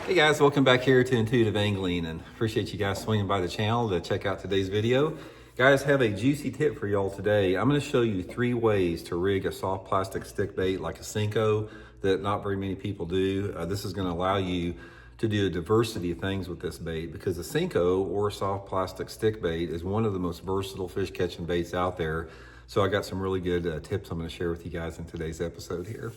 Hey guys, welcome back here to Intuitive Angling, and appreciate you guys swinging by the channel to check out today's video. Guys, have a juicy tip for y'all today. I'm going to show you 3 ways to rig a soft plastic stick bait like a Senko that not very many people do. This is going to allow you to do a diversity of things with this bait, because a Senko or a soft plastic stick bait is one of the most versatile fish catching baits out there. So I got some really good tips I'm going to share with you guys in today's episode here.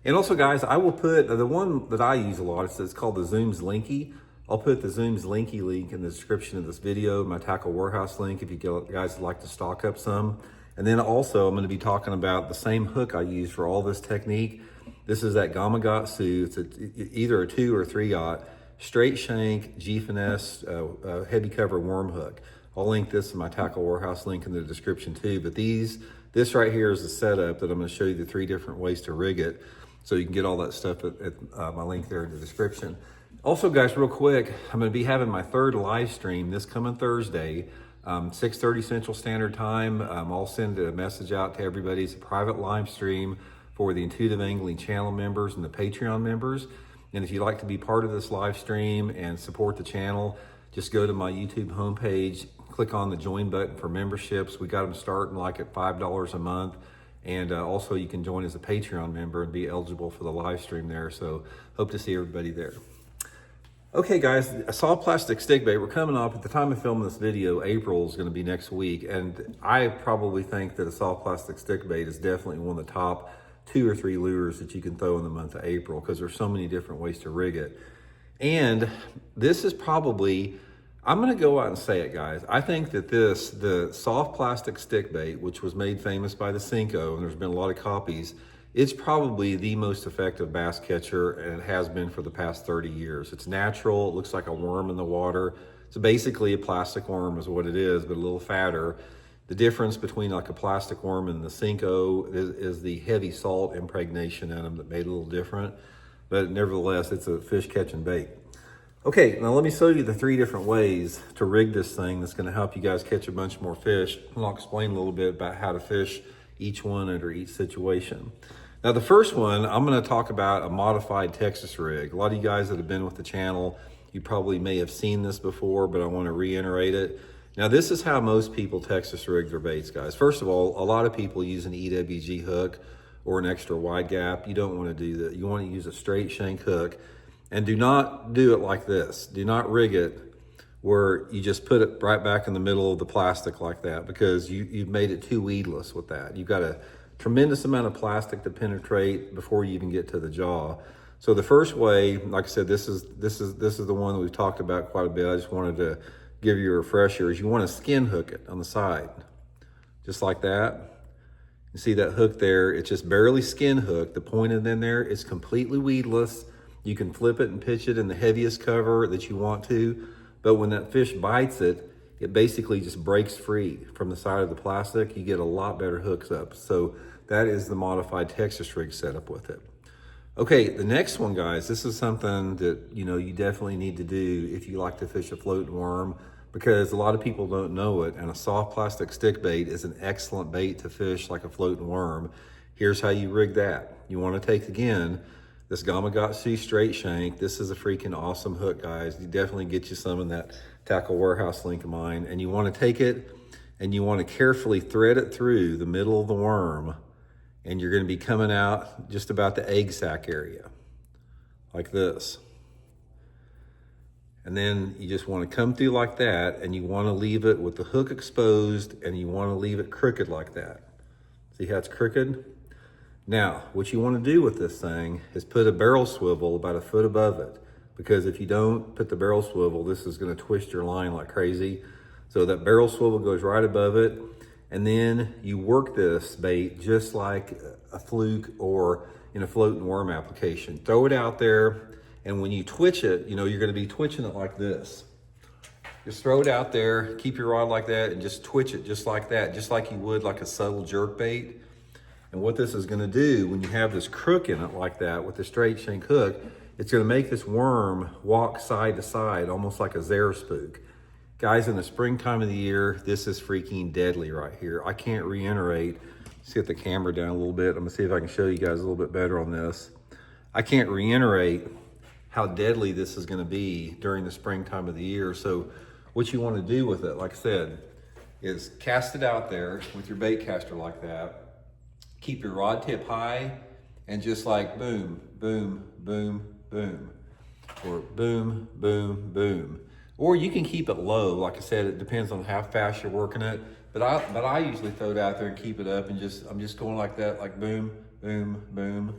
And also, guys, I will put the one that I use a lot. It's called the Zlinky. I'll put the Zlinky link in the description of this video, my tackle warehouse link, if you guys would like to stock up some. And then also, I'm going to be talking about the same hook I use for all this technique. This is that Gamakatsu. It's either a 2 or 3/0 straight shank Finesse heavy cover worm hook. I'll link this in my tackle warehouse link in the description too. But this right here is the setup that I'm going to show you the 3 different ways to rig it. So you can get all that stuff at my link there in the description. Also, guys, real quick, I'm going to be having my 3rd live stream this coming Thursday, 6:30 Central Standard Time. I'll send a message out to everybody. It's a private live stream for the Intuitive Angling channel members and the Patreon members. And if you'd like to be part of this live stream and support the channel, just go to my YouTube homepage, click on the join button for memberships. We got them starting like at $5 a month. And also you can join as a Patreon member and be eligible for the live stream there. So hope to see everybody there. Okay guys, a soft plastic stick bait, we're coming up at the time of filming this video. April is going to be next week. And I probably think that a soft plastic stick bait is definitely one of the top 2 or 3 lures that you can throw in the month of April, because there's so many different ways to rig it. And this is probably, I'm going to go out and say it, guys. I think that the soft plastic stick bait, which was made famous by the Senko, and there's been a lot of copies, it's probably the most effective bass catcher, and it has been for the past 30 years. It's natural. It looks like a worm in the water. It's basically a plastic worm is what it is, but a little fatter. The difference between like a plastic worm and the Senko is the heavy salt impregnation in them that made it a little different. But nevertheless, it's a fish catching bait. Okay, now let me show you the 3 different ways to rig this thing that's going to help you guys catch a bunch more fish. And I'll explain a little bit about how to fish each one under each situation. Now the first one, I'm going to talk about a modified Texas rig. A lot of you guys that have been with the channel, you probably may have seen this before, but I want to reiterate it. Now this is how most people Texas rig their baits, guys. First of all, a lot of people use an EWG hook or an extra wide gap. You don't want to do that. You want to use a straight shank hook. And do not do it like this. Do not rig it where you just put it right back in the middle of the plastic like that, because you've made it too weedless with that. You've got a tremendous amount of plastic to penetrate before you even get to the jaw. So the first way, like I said, this is the one that we've talked about quite a bit. I just wanted to give you a refresher. Is you want to skin hook it on the side, just like that. You see that hook there? It's just barely skin hooked. The point in there is completely weedless. You can flip it and pitch it in the heaviest cover that you want to, but when that fish bites it, it basically just breaks free from the side of the plastic. You get a lot better hooks up. So that is the modified Texas rig setup with it. Okay, the next one, guys, this is something that you definitely need to do if you like to fish a floating worm, because a lot of people don't know it, and a soft plastic stick bait is an excellent bait to fish like a floating worm. Here's how you rig that. You want to take, again, this Gamakatsu straight shank. This is a freaking awesome hook, guys. You definitely get you some in that tackle warehouse link of mine. And you want to take it and you want to carefully thread it through the middle of the worm. And you're going to be coming out just about the egg sac area, like this. And then you just want to come through like that, and you want to leave it with the hook exposed, and you want to leave it crooked like that. See how it's crooked? Now, what you want to do with this thing is put a barrel swivel about 1 foot above it, because if you don't put the barrel swivel, this is going to twist your line like crazy. So that barrel swivel goes right above it, and then you work this bait just like a fluke or in a floating worm application. Throw it out there, and when you twitch it, you're going to be twitching it like this. Just throw it out there, keep your rod like that, and just twitch it just like that, just like you would like a subtle jerk bait. And what this is going to do, when you have this crook in it like that with the straight shank hook, it's going to make this worm walk side to side, almost like a zare spook. Guys, in the springtime of the year, this is freaking deadly right here. I can't reiterate. Let's get the camera down a little bit. I'm going to see if I can show you guys a little bit better on this. I can't reiterate how deadly this is gonna be during the springtime of the year. So what you wanna do with it, like I said, is cast it out there with your bait caster like that. Keep your rod tip high and just like boom, boom, boom, boom, or boom, boom, boom. Or you can keep it low. Like I said, it depends on how fast you're working it. But I usually throw it out there and keep it up and I'm just going like that, like boom, boom, boom.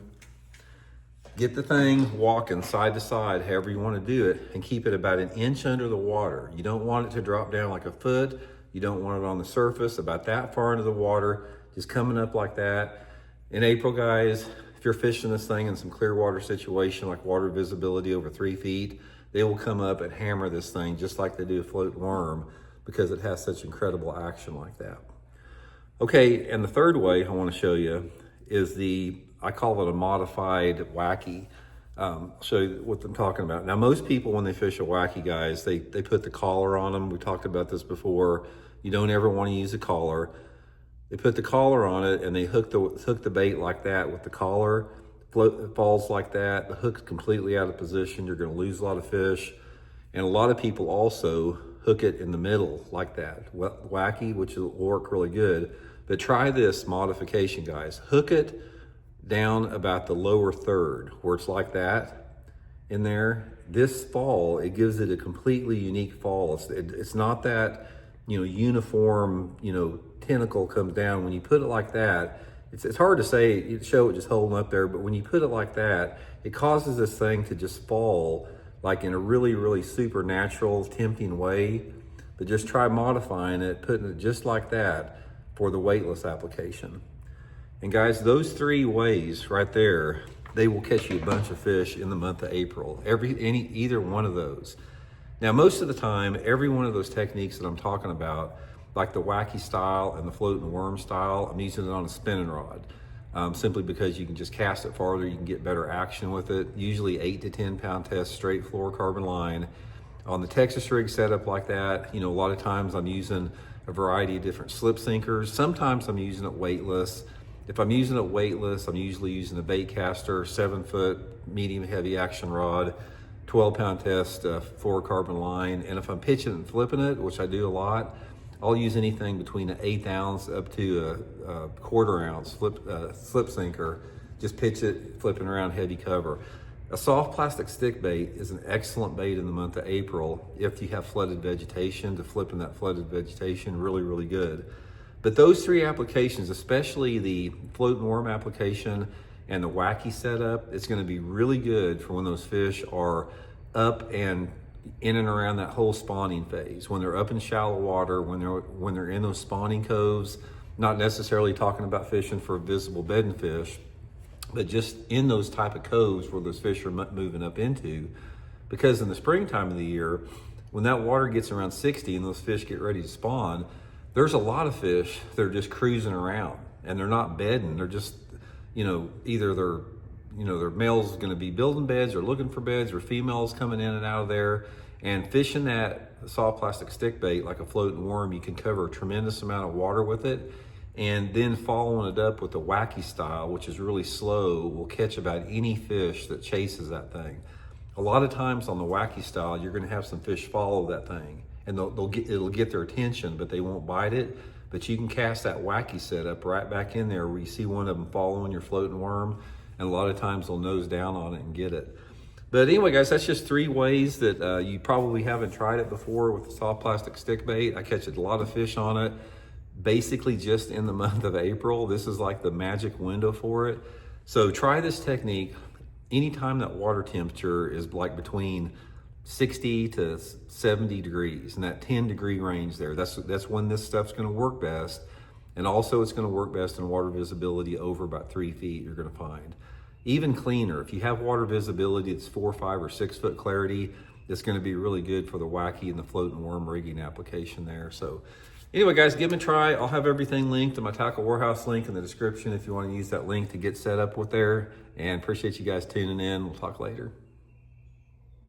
Get the thing walking side to side, however you want to do it, and keep it about an inch under the water. You don't want it to drop down like a foot. You don't want it on the surface, about that far into the water, just coming up like that. In April, guys, if you're fishing this thing in some clear water situation, like water visibility over 3 feet, they will come up and hammer this thing just like they do a floating worm because it has such incredible action like that. Okay, and the third way I want to show you is I call it a modified wacky. I'll show you what I'm talking about. Now, most people, when they fish a wacky, guys, they put the collar on them. We talked about this before. You don't ever want to use a collar. They put the collar on it and they hook the bait like that with the collar. It falls like that. The hook's completely out of position. You're going to lose a lot of fish. And a lot of people also hook it in the middle like that. Wacky, which will work really good. But try this modification, guys. Hook it down about the lower third where it's like that in there. This fall, it gives it a completely unique fall. It's not that, uniform, tentacle comes down. When you put it like that, it's hard to say, you show it just holding up there, but when you put it like that, it causes this thing to just fall like in a really, really supernatural, tempting way. But just try modifying it, putting it just like that for the weightless application. And guys, those 3 ways right there, they will catch you a bunch of fish in the month of April. Either one of those. Now, most of the time, every one of those techniques that I'm talking about, like the wacky style and the floating worm style, I'm using it on a spinning rod. Simply because you can just cast it farther, you can get better action with it. Usually 8 to 10 pound test, straight fluorocarbon line. On the Texas rig setup like that, a lot of times I'm using a variety of different slip sinkers. Sometimes I'm using it weightless. If I'm using it weightless, I'm usually using a bait caster, 7-foot medium heavy action rod, 12 pound test fluorocarbon line. And if I'm pitching and flipping it, which I do a lot, I'll use anything between an 1/8 ounce up to a 1/4 ounce slip sinker. Just pitch it, flipping around heavy cover. A soft plastic stick bait is an excellent bait in the month of April if you have flooded vegetation. To flip in that flooded vegetation, really, really good. But those 3 applications, especially the floating worm application and the wacky setup, it's going to be really good for when those fish are up and in and around that whole spawning phase. When they're up in shallow water, when they're in those spawning coves, not necessarily talking about fishing for visible bedding fish, but just in those type of coves where those fish are moving up into. Because in the springtime of the year, when that water gets around 60 and those fish get ready to spawn, there's a lot of fish that are just cruising around and they're not bedding. They're just, either their male's going to be building beds or looking for beds, or females coming in and out of there. And fishing that soft plastic stick bait like a floating worm, you can cover a tremendous amount of water with it. And then following it up with the wacky style, which is really slow, will catch about any fish that chases that thing. A lot of times on the wacky style, you're going to have some fish follow that thing, and it'll get their attention, but they won't bite it. But you can cast that wacky setup right back in there where you see one of them following your floating worm, and a lot of times they'll nose down on it and get it. But anyway, guys, that's just 3 ways that you probably haven't tried it before with the soft plastic stick bait. I catch a lot of fish on it, basically just in the month of April. This is like the magic window for it. So try this technique anytime that water temperature is like between 60 to 70 degrees, in that 10-degree range there. That's when this stuff's going to work best. And also it's going to work best in water visibility over about 3 feet, you're going to find. Even cleaner, if you have water visibility that's 4, 5, or 6 foot clarity, it's going to be really good for the wacky and the floating worm rigging application there. So anyway, guys, give them a try. I'll have everything linked to my Tackle Warehouse link in the description if you want to use that link to get set up with there. And appreciate you guys tuning in. We'll talk later.